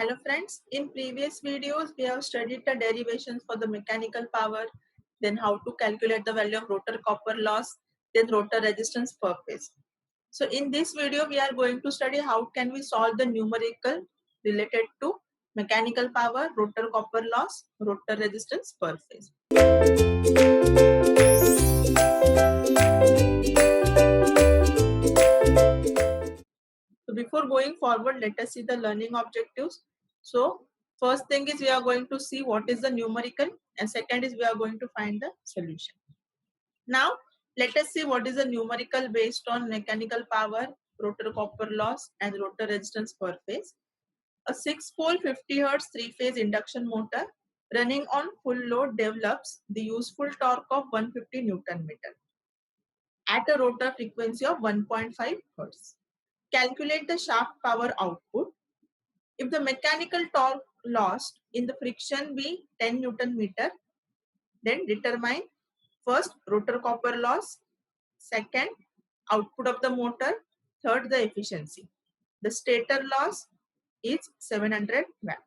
Hello friends, in previous videos we have studied the derivations for the mechanical power, then how to calculate the value of rotor copper loss, then rotor resistance per phase. So in this video we are going to study how can we solve the numerical related to mechanical power, rotor copper loss, rotor resistance per phase. So before going forward, let us see the learning objectives. So first thing is we are going to see what is the numerical, and second is we are going to find the solution. Now let us see what is the numerical based on mechanical power, rotor copper loss and rotor resistance per phase. A 6-pole 50 Hz 3-phase induction motor running on full load develops the useful torque of 150 Newton meter at a rotor frequency of 1.5 Hz. Calculate the shaft power output. If the mechanical torque lost in the friction be 10 Newton meter, then determine first rotor copper loss, second output of the motor, third the efficiency. The stator loss is 700 watt.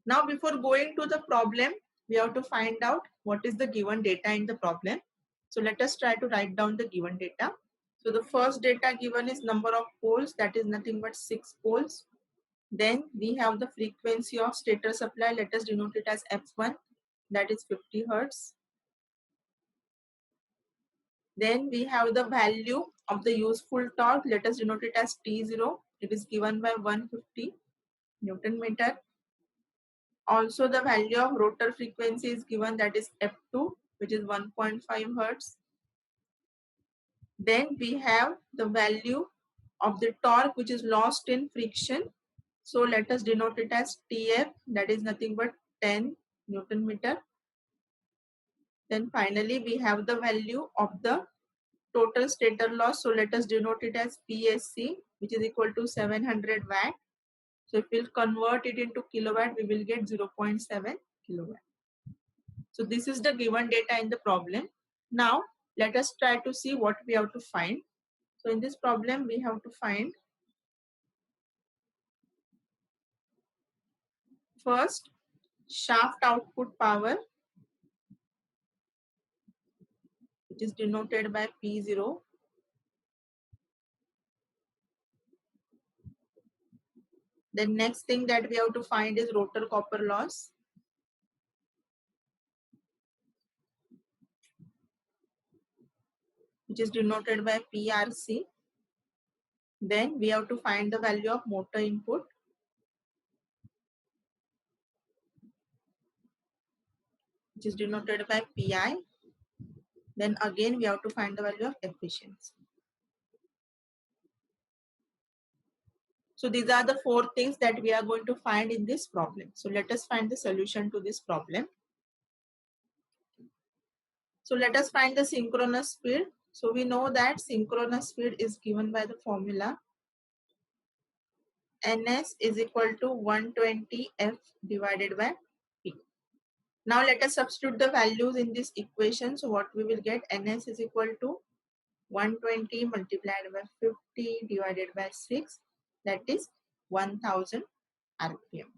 Now before going to the problem, we have to find out what is the given data in the problem. So let us try to write down the given data. So the first data given is number of poles, that is nothing but 6 poles. Then we have the frequency of stator supply, let us denote it as F1, that is 50 Hertz. Then we have the value of the useful torque, let us denote it as T0, it is given by 150 Newton meter. Also the value of rotor frequency is given, that is F2, which is 1.5 Hertz. Then we have the value of the torque which is lost in friction. So let us denote it as TF, that is nothing but 10 Newton meter. Then finally we have the value of the total stator loss. So let us denote it as PSC, which is equal to 700 watt. So if we'll convert it into kilowatt, we will get 0.7 kilowatt. So this is the given data in the problem. Now let us try to see what we have to find. So in this problem we have to find first shaft output power, which is denoted by P0. The next thing that we have to find is rotor copper loss. Which is denoted by PRC. Then we have to find the value of motor input. Which is denoted by PI. Then again we have to find the value of efficiency. So these are the 4 things that we are going to find in this problem. So let us find the solution to this problem. So let us find the synchronous speed. So we know that synchronous speed is given by the formula Ns is equal to 120 F divided by P. Now let us substitute the values in this equation. So what we will get, Ns is equal to 120 multiplied by 50 divided by 6, that is 1000 RPM.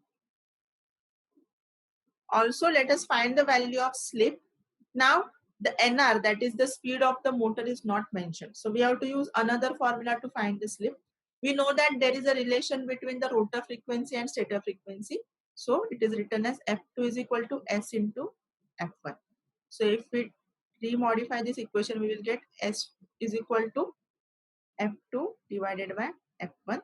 Also let us find the value of slip. Now the NR, that is the speed of the motor, is not mentioned. So we have to use another formula to find the slip. We know that there is a relation between the rotor frequency and stator frequency. So it is written as F2 is equal to S into F1. So if we remodify this equation, we will get S is equal to F2 divided by F1.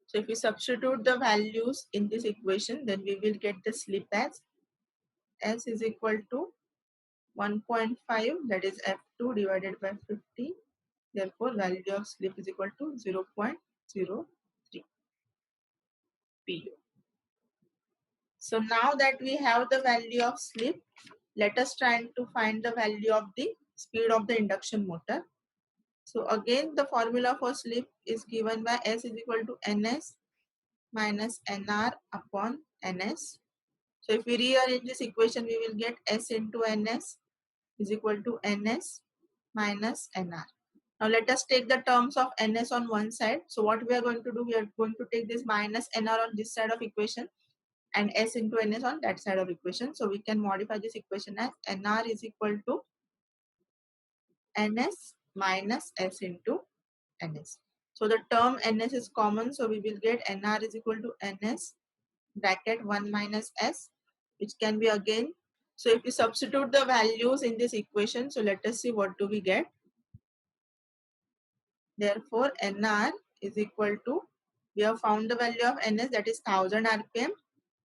So if we substitute the values in this equation, then we will get the slip as S is equal to 1.5, that is F2 divided by 50. Therefore, value of slip is equal to 0.03 pu. So now that we have the value of slip, let us try to find the value of the speed of the induction motor. So again, the formula for slip is given by S is equal to Ns minus Nr upon Ns. So if we rearrange this equation, we will get S into Ns is equal to Ns minus Nr. Now let us take the terms of ns on one side. So what we are going to do, we are going to take this minus nr on this side of equation and s into ns on that side of equation. So we can modify this equation as nr is equal to ns minus s into ns. So the term ns is common, so we will get nr is equal to ns bracket 1 minus s, which can be again. So if we substitute the values in this equation, so let us see what do we get. Therefore, nr is equal to, we have found the value of ns, that is 1000 rpm.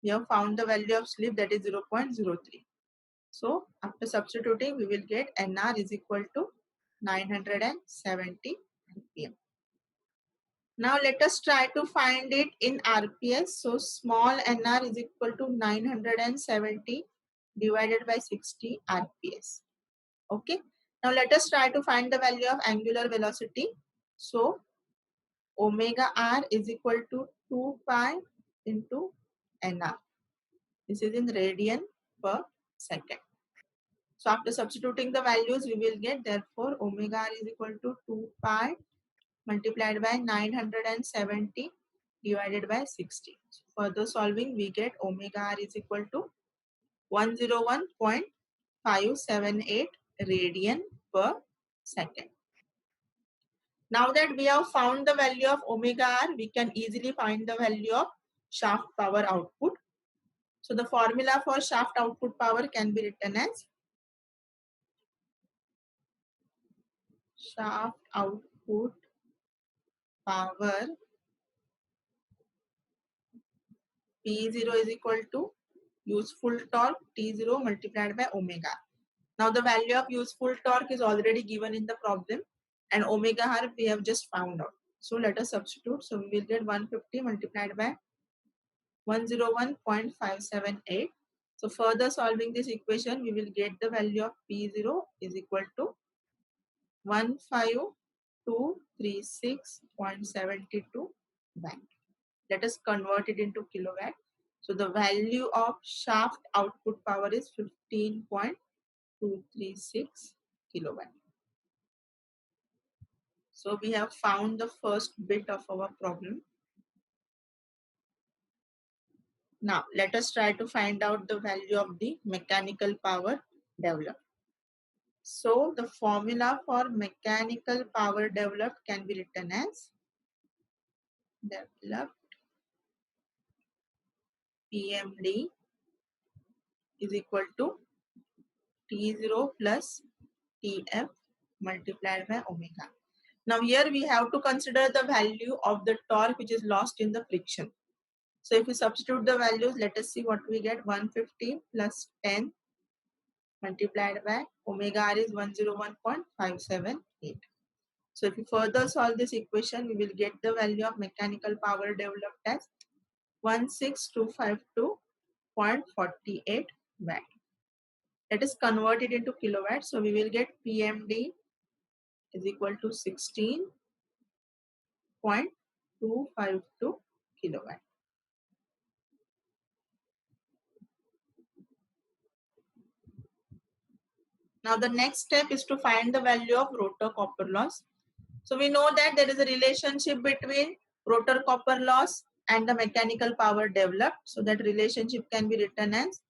We have found the value of slip, that is 0.03. So after substituting, we will get nr is equal to 970 rpm. Now let us try to find it in RPS. So small nr is equal to 970 divided by 60 RPS. Okay. Now let us try to find the value of angular velocity. So omega r is equal to 2 pi into nr. This is in radian per second. So after substituting the values, we will get, therefore omega r is equal to 2 pi multiplied by 970 divided by 60. So further solving, we get omega r is equal to 101.578 radian per second. Now that we have found the value of omega r, we can easily find the value of shaft power output. So the formula for shaft output power can be written as shaft output power P0 is equal to useful torque T0 multiplied by omega. Now the value of useful torque is already given in the problem and omega r we have just found out. So let us substitute. So we will get 150 multiplied by 101.578. So further solving this equation, we will get the value of P0 is equal to 15236.72 watt. Let us convert it into kilowatt. So the value of shaft output power is 15.236 kilowatt. So we have found the first bit of our problem. Now let us try to find out the value of the mechanical power developed. So the formula for mechanical power developed can be written as developed PMD is equal to T0 plus TF multiplied by omega. Now here we have to consider the value of the torque which is lost in the friction. So if we substitute the values, let us see what we get. 150 plus 10 multiplied by omega r is 101.578. So if we further solve this equation, we will get the value of mechanical power developed as 16252.48 watt. Let us convert it into kilowatt. So we will get PMD is equal to 16.252 kilowatt. Now the next step is to find the value of rotor copper loss. So we know that there is a relationship between rotor copper loss and the mechanical power developed. So that relationship can be written as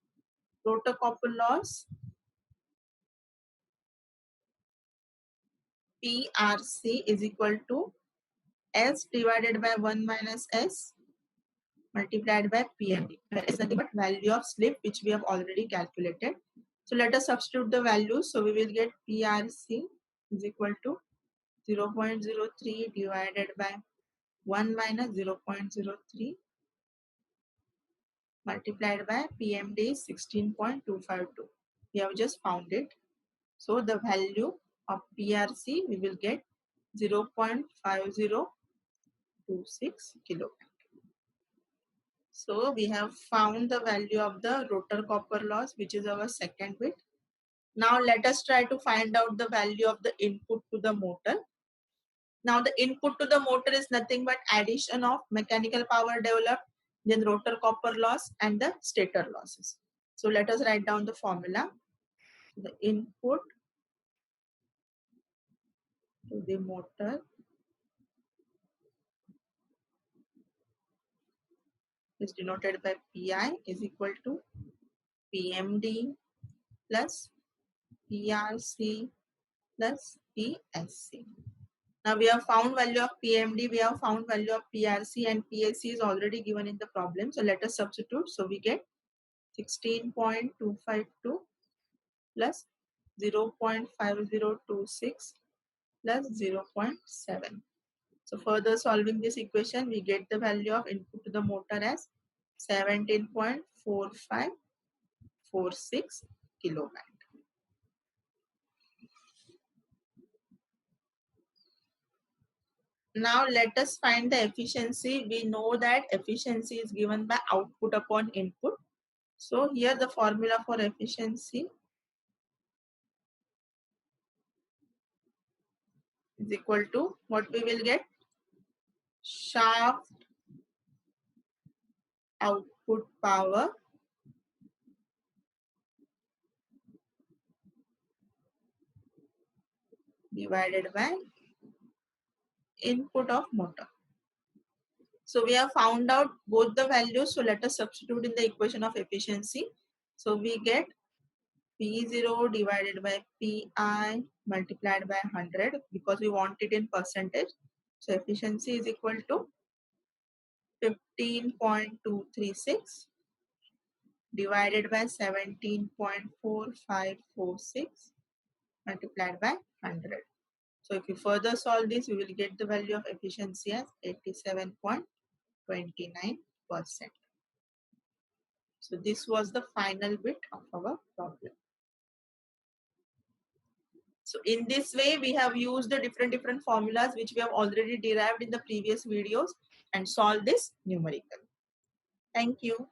rotor copper loss PRC is equal to S divided by 1 minus S multiplied by PMD. That is nothing but value of slip which we have already calculated. So let us substitute the values. So we will get PRC is equal to 0.03 divided by 1 minus 0.03 multiplied by PMD is 16.252. We have just found it. So the value of PRC we will get 0.5026 kilowatt. So we have found the value of the rotor copper loss, which is our second bit. Now let us try to find out the value of the input to the motor. Now the input to the motor is nothing but addition of mechanical power developed, then rotor copper loss and the stator losses. So let us write down the formula. The input to the motor is denoted by Pi is equal to PMD plus PRC plus PSC. Now we have found value of PMD, we have found value of PRC, and PSC is already given in the problem. So let us substitute. So we get 16.252 plus 0.5026 plus 0.7. So further solving this equation, we get the value of input to the motor as 17.4546 kilowatt. Now let us find the efficiency. We know that efficiency is given by output upon input. So here the formula for efficiency is equal to what we will get? Shaft output power divided by input of motor. So we have found out both the values. So let us substitute in the equation of efficiency. So we get P0 divided by Pi multiplied by 100 because we want it in percentage. So efficiency is equal to 15.236 divided by 17.4546 multiplied by 100. So if you further solve this, we will get the value of efficiency as 87.29%. So this was the final bit of our problem. So in this way, we have used the different formulas which we have already derived in the previous videos and solved this numerical. Thank you.